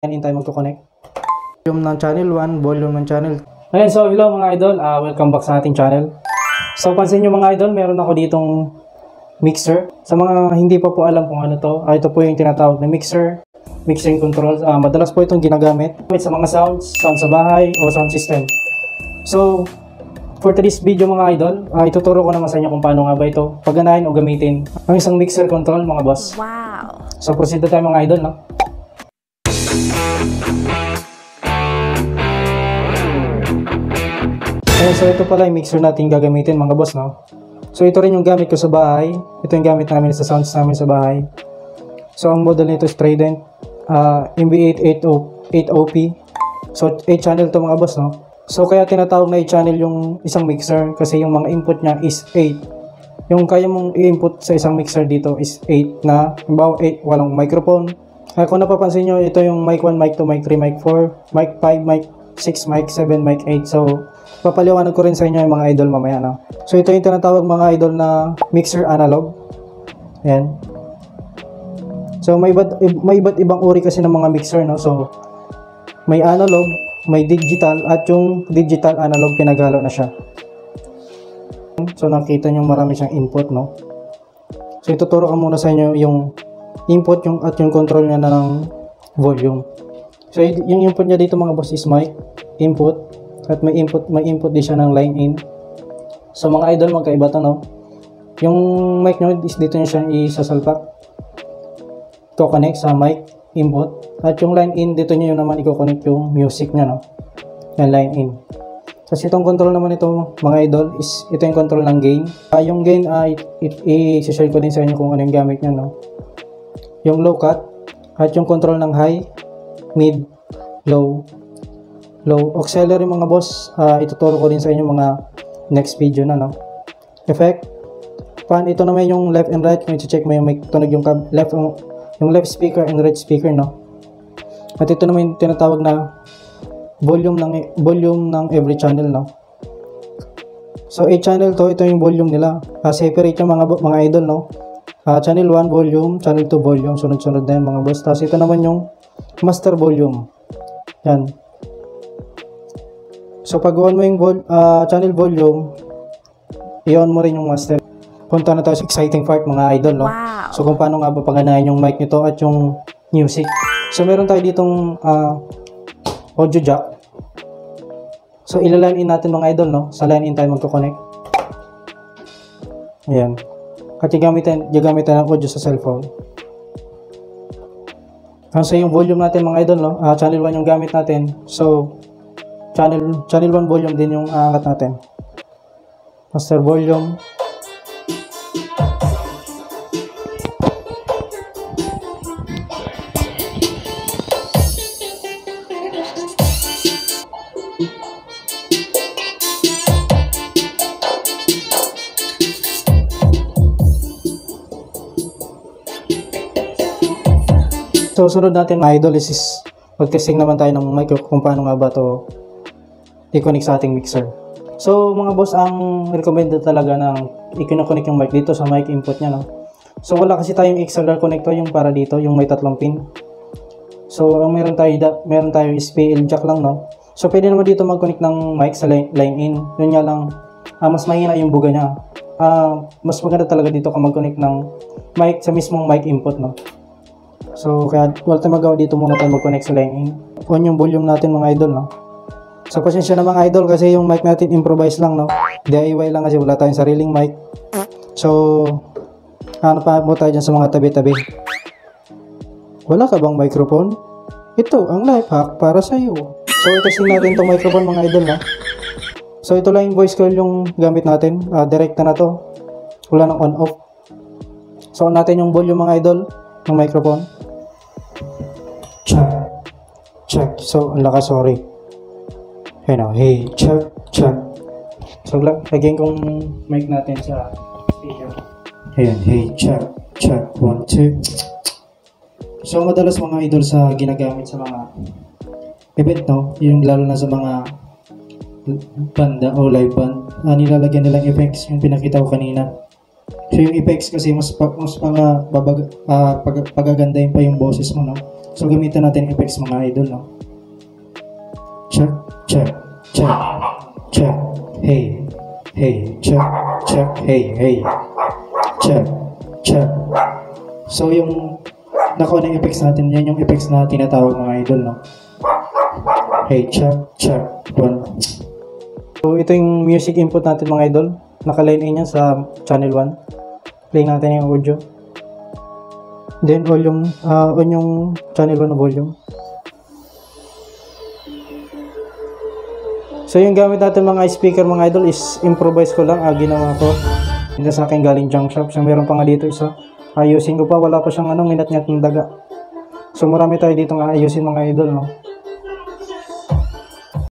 Hintay magko-connect. Volume ng channel 1, volume ng channel. Ayan, so hello mga idol, welcome back sa ating channel. So pansin nyo mga idol, meron ako ditong mixer. Sa mga hindi pa po alam kung ano to, ito po yung tinatawag na mixer, mixing controls. Madalas po itong ginagamit sa mga sound sa bahay o sound system. So for today's video mga idol, ituturo ko naman sa inyo kung paano nga ba ito pagganahin o gamitin ang isang mixer control mga boss. Wow! So proceed na tayo mga idol, no? So ito pala yung mixer natin gagamitin mga boss, no? So ito rin yung gamit ko sa bahay. Ito yung gamit namin sa sounds namin sa bahay. So ang model nito is Trident MB880p. So 8 channel to mga boss, no? So kaya tinatawag na 8 channel yung isang mixer kasi yung mga input niya is 8. Yung kaya mong i-input sa isang mixer dito is 8 na, halimbawa 8, walang microphone. Kung napapansin nyo, ito yung mic 1, mic 2, mic 3, mic 4, mic 5, mic 6, mic 7, mic 8. So papaliwanag ko rin sa inyo yung mga idol mamaya, no? So ito yung tinatawag mga idol na mixer analog. Ayan. So may iba't ibang uri kasi ng mga mixer, no? So may analog, may digital, at yung digital analog pinaghalo na siya. So nakita nyo marami siyang input, no? So ituturo ko muna sa inyo yung input at yung control niya na ng volume. So yung input niya dito mga boss is mic input, at may input din siya ng line in. So mga idol, magkaiba to, no? Yung mic nyo is dito nyo siya isasalpak to connect sa mic input, at yung line in dito nyo naman i-connect yung music nya, no? Yung line in. Kasi itong control naman ito mga idol is ito yung control ng gain. Yung gain i-share ko din sa inyo kung ano yung gamit nya, no? Yung low cut at yung control ng high, mid, low auxiliary mga boss. Ituturo ko din sa inyo mga next video na, no? Effect pan, ito naman yung left and right. Kung i-check mo yung may tunog yung left speaker and right speaker, no? At ito naman yung tinatawag na volume ng every channel, no? So 8 channel to, ito yung volume nila. Separate yung mga idol, no? Channel 1 volume, channel 2 volume, sunod-sunod na yung mga boss. Tapos ito naman yung master volume. Yan. So pag on mo yung channel volume, i-on mo rin yung master. Punta na tayo sa exciting part mga idol, no? Wow. So kung paano nga ba pagganahin yung mic nito at yung music. So meron tayo ditong audio jack. So ilaline in natin mga idol, no? Sa line in tayo magko-connect. Ayan. At gagamitin ng audio sa cellphone. So yung volume natin mga idol, no? Channel 1 yung gamit natin. So channel 1 volume din yung aangat natin. Master volume. So sunod natin mga idol is mag-testing naman tayo ng mic kung paano nga ba to i-connect sa ating mixer. So mga boss, ang recommended talaga ng i-connect yung mic dito sa mic input nya, no? So wala kasi tayong XLR connector yung para dito, yung may 3 pin. So ang meron tayo is PL jack lang, no? So pwede naman dito mag-connect ng mic sa line in. Yun nga lang, mas mahina yung buga nya. Mas maganda talaga dito kung mag-connect ng mic sa mismong mic input, no? So kaya wala tayong magawa dito, muna tayo mag-connect sa line in. On yung volume natin mga idol, no? So pasensya na mga idol kasi yung mic natin improvise lang, no? DIY lang kasi wala tayong sariling mic. So ano pa mo tayo dyan sa mga tabi-tabi? Wala ka bang microphone? Ito ang life hack para sa iyo. So itesting natin itong microphone mga idol, no? So ito lang yung voice coil yung gamit natin. Direct na to. Wala nang on off. So on natin yung volume mga idol ng microphone. Check. So ang lakas, sorry. Hey, check. So lagyan kong mic natin sa speaker. Ayan, hey, check. 1, 2. So madalas mga idol sa ginagamit sa mga event, no? Yung lalo na sa mga banda o live band, nilalagyan nilang effects yung pinakita ko kanina. So yung effects kasi mas pagagandahin pa yung boses mo, no? So gamitin natin effects mga idol, no? Check, check, check, check, hey, hey, check, check, hey, hey, check, check. So yung nakuha ng effects natin, yan yung effects na tinatawag mga idol, no? Hey, check, check, one. So ito yung music input natin mga idol. Naka-line in yan sa channel 1. Play natin yung audio. Then volume, on yung channel 1 na volume. So yung gamit natin mga speaker mga idol is improvise ko lang, ginawa ko. Hindi sa akin galing junk shop. So meron pa nga dito isa. Ayusin ko pa, wala pa siyang minat-ngat ng daga. So marami tayo dito nga ayusin mga idol, no?